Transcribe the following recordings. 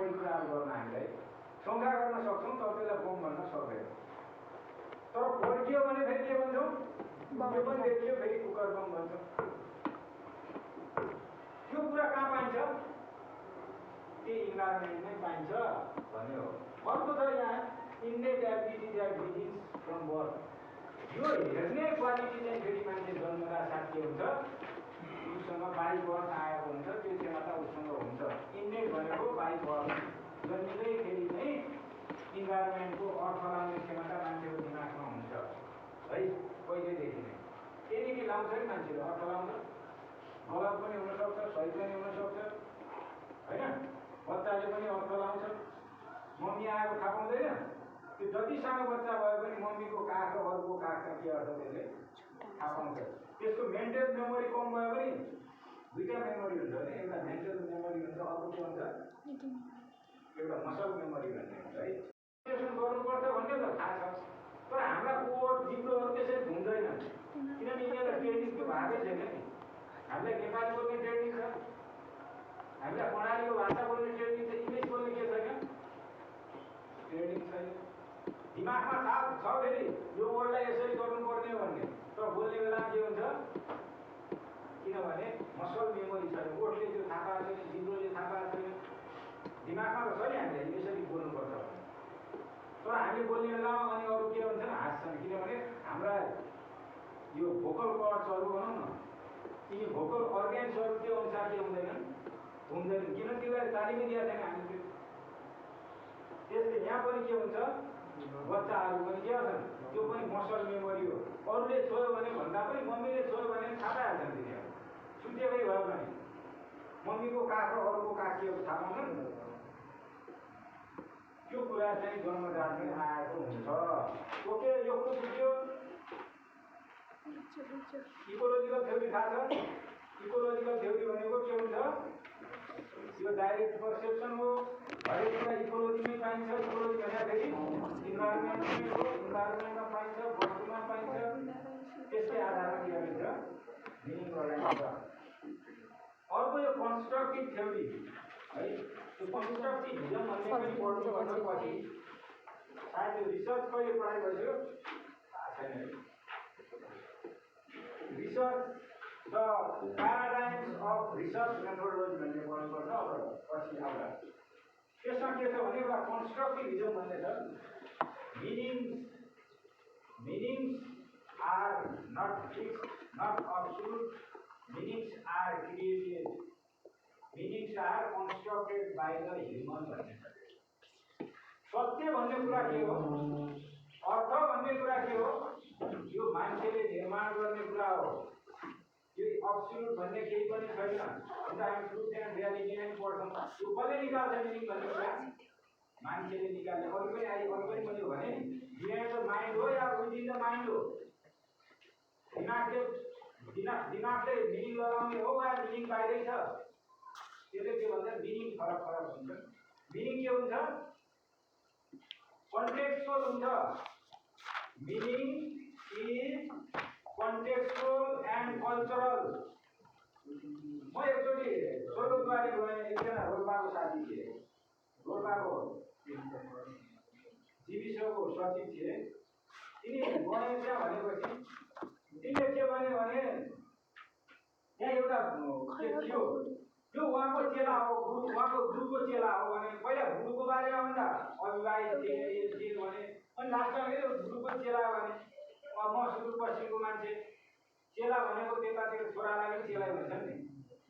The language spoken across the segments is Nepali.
बढी कुराहरू गर्न हामीलाई शङ्का गर्न सक्छौँ तर त्यसलाई बम भन्न सक्दैन। तर फर्कियो भने फेरि के भन्छौँ? त्यो पनि देखियो फेरि कुकर बम भन्छौँ। त्यो कुरा कहाँ पाइन्छ? त्यो इन्भाइरोमेन्टमै पाइन्छ भन्ने हो। अर्को छ यहाँ innate ability that begins from birth. यो हेर्ने क्वालिटी चाहिँ फेरि मान्छे जन्मदा साथ के हुन्छ? उसँग बाई बर्थ आएको हुन्छ, त्यो क्षमता उसँग हुन्छ। इन्नेट भनेको बाई बर्थ, जन्मिँदैखेरि नै इन्भाइरोमेन्टको अर्थ लाउने क्षमता मान्छेको दिमागमा हुन्छ है, पहिल्यैदेखि नै। त्यहाँदेखि लाउँछ नि मान्छेले अर्थ लाउँछ, गलत पनि हुनसक्छ, सही पनि हुनसक्छ होइन। बच्चाले पनि अर्थ लाउँछ, मम्मी आएको थाहा पाउँदैन। त्यो जति सानो बच्चा भए पनि मम्मीको काख र अरूको काखमा के अर्थ त्यसले थाहा पाउँछ। त्यसको मेन्टल मेमोरी कम भयो भने दुईवटा मेमोरी हुन्छ भने एउटा मेन्टल मेमोरी हुन्छ, अर्को के हुन्छ? एउटा मसल मेमोरी भन्ने हुन्छ है। गर्नुपर्छ भन्ने त थाहा छ, तर हाम्रा कोड जिब्रोहरू त्यसरी घुम्दैनन् किनभने यिनीहरूलाई ट्रेनिङ त्यो भएकै छैन नि। हामीलाई नेपाली बोल्ने ट्रेनिङ छ, हामीलाई कर्णालीको भाषा बोल्ने ट्रेनिङ छ, इङ्ग्लिस बोल्ने के छैन? ट्रेनिङ छैन। दिमागमा थाहा छ फेरि यो वर्डलाई यसरी गर्नुपर्ने भन्ने, तर बोल्ने बेलामा के हुन्छ? किनभने मसल मेमोरी छैन, ओठले त्यो थाहा पाएको छैन, जिब्रोले थाहा पाएको छैन। दिमागमा त छ नि हामीले यसरी बोल्नुपर्छ, तर हामी बोल्ने बेलामा अनि अरू के भन्छन्? हाँस्छन्। किनभने हाम्रा यो भोकल कर्ड्सहरू भनौँ न, यी भोकल अर्ग्यान्सहरू त्यो अनुसार के हुँदैनन्? हुँदैनन्, किन त्यसलाई तालिमै दिएको छैन हामीले। त्यसले यहाँ पनि के हुन्छ? बच्चाहरू पनि के छन्? त्यो पनि मसल मेमोरी हो। अरूले छोयो भने भन्दा पनि मम्मीले छोयो भने थाहा पाइहाल्छन् तिनीहरू, सुतेकै भयो भने मम्मीको काख र अरूको काख के हो थाहा पाउँछन्। त्यो कुरा चाहिँ जन्मजातमै आएको हुन्छ। ओके, यो कुरो बुझ्यो? इकोलोजिकल थ्योरी थाहा छ? इकोलोजिकल थ्योरी भनेको के हुन्छ? यो डाइरेक्ट पर्सेप्सन हो, हरेक कुरा इकोलोजीमै पाइन्छ। इकोलोजी भन्दाखेरि इन्भाइरोमेन्टमै हो, इन्भाइरोमेन्टमा पाइन्छ, वस्तुमा पाइन्छ, त्यसकै आधारमा के गरिन्छ? मिनिङ लगाइन्छ। अर्को यो कन्स्ट्रक्टिभ थ्योरी है, त्यो कन्स्ट्रक्टिभिजम भन्ने पनि पढ्नुपर्छ पछि। सायद यो रिसर्च कहिले पढाइ गरियो थाहा छैन है। Research the paradigms of research methodology भन्ने पढ्नुपर्छ अब पछि आउँदा। त्यसमा के छ भने एउटा कन्स्ट्रक्टिभिजम भन्ने छ। Meanings are not fixed, not absolute, meanings are created, meanings are constructed by the human भन्ने छ। सत्य भन्ने कुरा के हो? अर्थ भन्ने कुरा के हो? यो मान्छेले निर्माण गर्ने कुरा हो। यो अब्सोल्युट भन्ने केही पनि छैन। हामी ट्रुथ एन्ड रियालिटी नै पढ्छौँ। यो कसले निकाल्छ मिनिङ भन्ने कुरा? मान्छेले निकाल्ने। अघि पनि मैले भने बिहाइन्ड द माइन्ड हो या विदिन द माइन्ड हो? दिमागले मिनिङ लगाउने हो वा मिनिङ बाहिरै छ? त्यसले के भन्छ? मिनिङ फरक फरक हुन्छ। मिनिङ के हुन्छ? कन्टेक्स्चुअल हुन्छ। Meaning is contextual and cultural. म एकचोटि सोलुबारी गएँ, एकजना रोल्पाको साथी थिए, रोल्पाको जीविसको सचिव थिए। तिनी गए त्यहाँ भनेपछि तिमीले के भन्यो भने त्यहाँ एउटा के थियो, यो उहाँको चेला हो, उहाँको गुरुको चेला हो भने पहिला गुरुको बारेमा भन्दा अविवाहित थिए भने, अनि लास्टमा फेरि गुरुको चेला भने म सुदूरपश्चिमको मान्छे, चेला भनेको त्यतातिर छोरालाई पनि चेला भन्छ नि।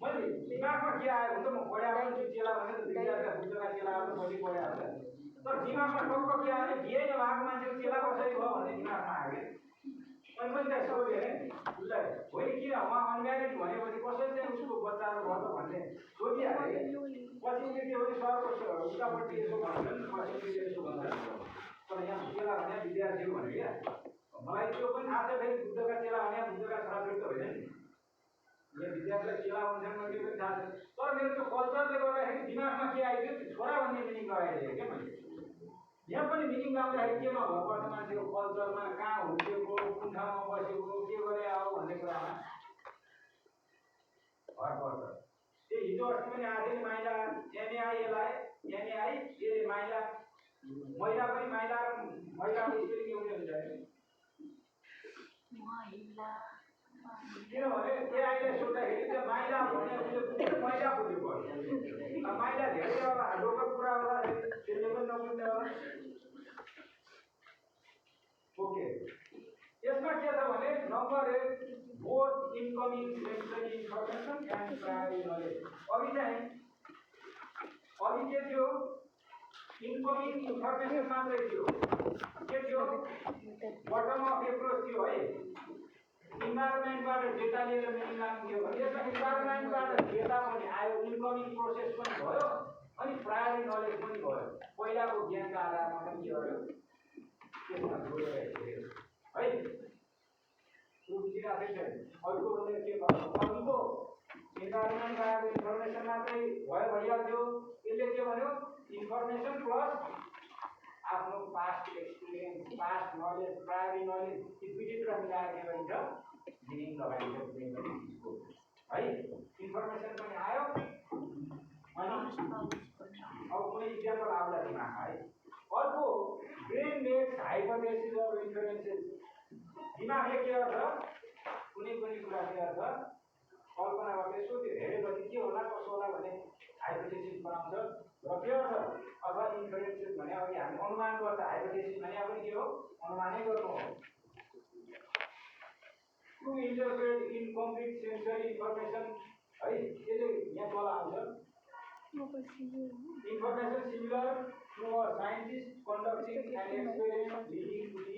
मैले दिमागमा के आयो भने त म पढाएको छु चेला भने त विद्यार्थीका बुद्धका चेलाहरू मैले पढाएको छ, तर दिमागमा टक्क के आयो भने बिहे नभएको मान्छेको चेला कसरी भयो भन्ने दिमागमा आयो। अनि मैले त्यहाँ सोधेँ उसलाई, होइन किन उहाँ अनम्यारिड भनेपछि कसरी चाहिँ उसको बच्चाहरू भयो भन्ने सोधिहालेँ। पछि उसले के भने सरको उतापट्टि यसो भन्छन्, पछि यसो भन्छन्, तर यहाँ चेला भने विद्यार्थी हो भने क्या मलाई त्यो पनि थाहा छ। फेरि बुद्धका चेला भने बुद्धका छोराछोरी त होइन नि, यहाँ विद्यार्थीलाई चेला भन्छन् मैले पनि थाहा छ। तर मेरो त्यो कल्चरले गर्दाखेरि दिमागमा के आइदियो, छोरा भन्ने मिनिङ लगाइदिएँ क्या मैले। यहाँ पनि मिनिङ लाउँदाखेरि केमा हुनुपर्छ? मान्छेको कल्चरमा कहाँ हुर्केको, कुन ठाउँमा बसेको, के गरे अब भन्ने कुरामा भर पर्छ। त्यो हिजो अस्ति पनि आएको थियो नि माइला एमएआइएलाई NAI यसले माइला महिला पनि माइला र महिलाको स्पेलिङ एउटै हुन्छ हैन किनभने एआईले सोध्दाखेरि चाहिँ माइला भने उसले महिला बुझ्नु पर्यो माइला धेरै होला लोकल कुरा होला त्यसले पनि नबुझ्ने होला ओके यसमा के छ भने number 1 both incoming sensory information and primary knowledge अघि के थियो इनकमिङ इन्फर्मेसन मात्रै थियो के थियो बटम अफ एप्रोच थियो है इन्भाइरोमेन्टबाट डेटा लिएर मिनिङ लाग्नु थियो भने यसमा इन्भाइरोमेन्टबाट डेटा पनि आयो इन्कमिङ प्रोसेस पनि भयो अनि प्रायरी नलेज पनि भयो पहिलाको ज्ञानका आधारमा पनि के गर्यो त्यसमा जोडेर हेर्यो है रुचिराकै छैन अर्को भने के भयो अघिको इन्भाइरोमेन्टबाट इन्फर्मेसन मात्रै भयो भइहाल्थ्यो यसले के भन्यो इन्फर्मेसन प्लस आफ्नो past experience past knowledge priori knowledge ती दुईटा मिलाएर के गरिन्छ मिनिङ लगाइन्छ कुनै पनि चिजको है इन्फर्मेसन पनि आयो अनि अब कुनै इक्जाम्पल आउला दिमागमा है अर्को ब्रेन मेक्स हाइपोथेसिस अर इन्फरेन्सेस दिमागले के गर्छ कुनै पनि कुरा के गर्छ कल्पना गर्दै सोध्यो हेरेपछि के होला कसो होला भन्ने हाइपोथेसिस बनाउँछ र के गर्छ अथवा इन्फरेन्सेस भने अघि हामी अनुमान गर्छ हाइपोथेसिस भने अब के हो अनुमानै गर्नु हो to interpret incomplete sensory information है यसले यहाँ तल आउँछ information similar to a scientist conducting an experiment leading to the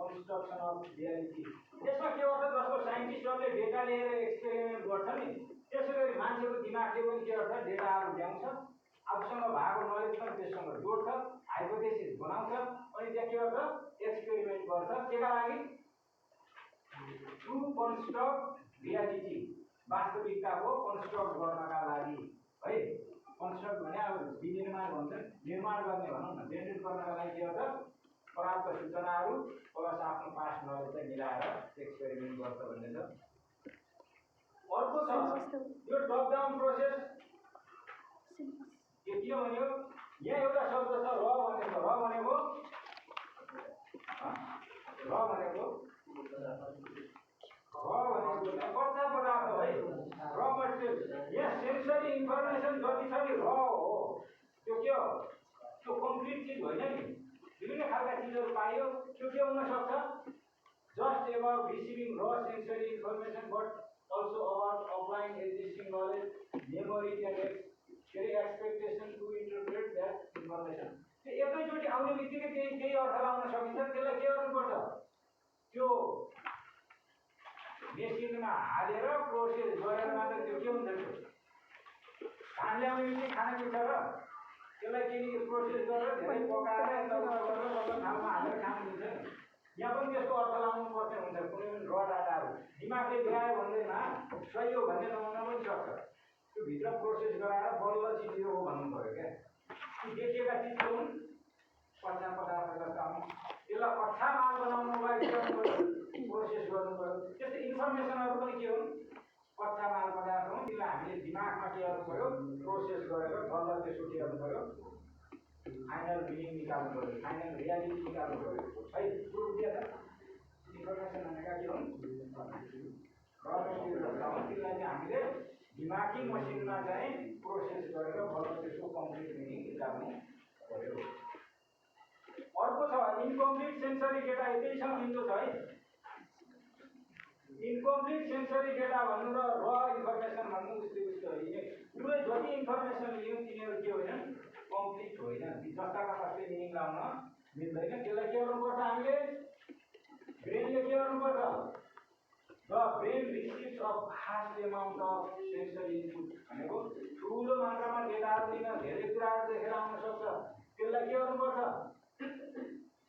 construction of reality यसमा के गर्छ जस्तो साइन्टिस्टहरूले डेटा लिएर एक्सपेरिमेन्ट गर्छ नि त्यसै गरी मान्छेको दिमागले पनि के गर्छ डेटाहरू ल्याउँछ आफूसँग भएको नलेज पनि त्यससँग जोड्छ हाइपोथेसिस बनाउँछ अनि त्यहाँ के गर्छ एक्सपेरिमेन्ट गर्छ केका लागि टु कन्स्ट्रक्ट रियालिटी वास्तविकताको कन्स्ट्रक्ट गर्नका लागि है कन्स्ट्रक्ट भने अब विनिर्माण भन्छ निर्माण गर्ने भनौँ न जेनेरेट गर्नका लागि के गर्छ प्राप्त सूचनाहरू प्लस आफ्नो पास्ट नलेज चाहिँ मिलाएर एक्सपेरिमेन्ट गर्छ भन्ने छ अर्को छ यो टप डाउन प्रोसेस के भन्यो यहाँ एउटा शब्द छ र भनेको कच्चा पदार्थ है र मटेरियल यहाँ सेन्सरी इन्फर्मेसन जति छ नि र हो त्यो के हो त्यो कम्प्लिट चिज होइन नि विभिन्न खालका चिजहरू पाइयो त्यो के हुन सक्छ जस्ट एबाउट रिसिभिङ र sensory information but also about applying existing knowledge memory and expectation to interpret that information त्यो एकैचोटि आउने बित्तिकै केही अर्थ लाउन सकिन्छ त्यसलाई के गर्नुपर्छ त्यो मेसिनमा हालेर प्रोसेस गरेर मात्र त्यो के हुन्छ त्यो धान ल्याउने बित्तिकै खाना मिल्छ र त्यसलाई केही प्रोसेस गरेर धेरै पकाएर यताउता गरेर सबै ठाउँमा हालेर खानु मिल्छ यहाँ पनि त्यसको अर्थ लाउनु पर्ने हुन्छ कुनै पनि र डाटाहरू दिमागले ल्यायो भन्दैमा सही हो भन्ने नहुन पनि सक्छ त्यो भित्र प्रोसेस गराएर बल्ल चिज हो भन्नु पऱ्यो क्या ती देखिएका चिजहरू हुन् कच्चा पदार्थ जस्ता हुन् त्यसलाई अच्छा माल बनाउनुको लागि के गर्नु पऱ्यो प्रोसेस गर्नु पऱ्यो त्यस्तै इन्फर्मेसनहरू पनि के हुन् कच्चा माल पदार्थ हुन् त्यसलाई हामीले दिमागमा के गर्नु पऱ्यो प्रोसेस गरेर बल्ल त्यसो के गर्नु पऱ्यो फाइनल मिनिङ निकाल्नु पऱ्यो फाइनल रियालिटी निकाल्नु पऱ्यो है प्रुफ दिए त इन्फर्मेसन भनेका के हुन् र मेटेरियलहरू हुन् त्यसलाई चाहिँ हामीले दिमागी मसिनमा चाहिँ प्रोसेस गरेर बल्ल त्यसको कम्प्लिट मिनिङ निकाल्नु पऱ्यो अर्को छ इन्कम्प्लिट सेन्सरी डेटा यतैसँग मिल्दो छ है इन्कम्प्लिट सेन्सरी डेटा भन्नु र इन्फर्मेसन भन्नु उस्तै होइन दुवै जति इन्फर्मेसन लियो तिनीहरू के होइन कम्प्लिट होइन जस्ताका तस्तै मिनिङ लाउन मिल्दैन त्यसलाई के गर्नुपर्छ हामीले ब्रेनले के गर्नुपर्छ the brain receives a vast amount of sensory input भनेको ठुलो मात्रामा डेटाहरू लिन धेरै कुराहरू देखेर आउन सक्छ त्यसलाई के गर्नुपर्छ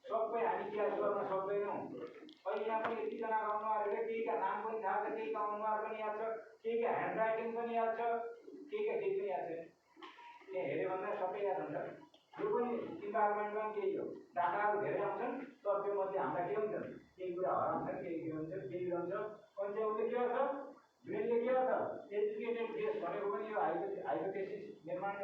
सबै हामी क्याच गर्न सक्दैनौँ अहिले यहाँ पनि यतिजना अनुहारहरूले केहीका नाम पनि थाहा छ केहीका अनुहार पनि याद छ केहीका ह्यान्ड राइटिङ पनि याद छ केहीका केही पनि याद छैन त्यहाँ हेऱ्यो भन्दा सबै याद हुन्छ यो पनि इन्भाइरोमेन्टमा केही हो डाटाहरू धेरै आउँछन् तर त्यो मध्ये हामीलाई के हुन्छ केही कुरा हराउँछन् केही के हुन्छ केही रहन्छ अनि चाहिँ उसले के गर्छ ब्रेनले के गर्छ एजुकेटेड देश भनेको पनि यो हाइपोथेसिस निर्माण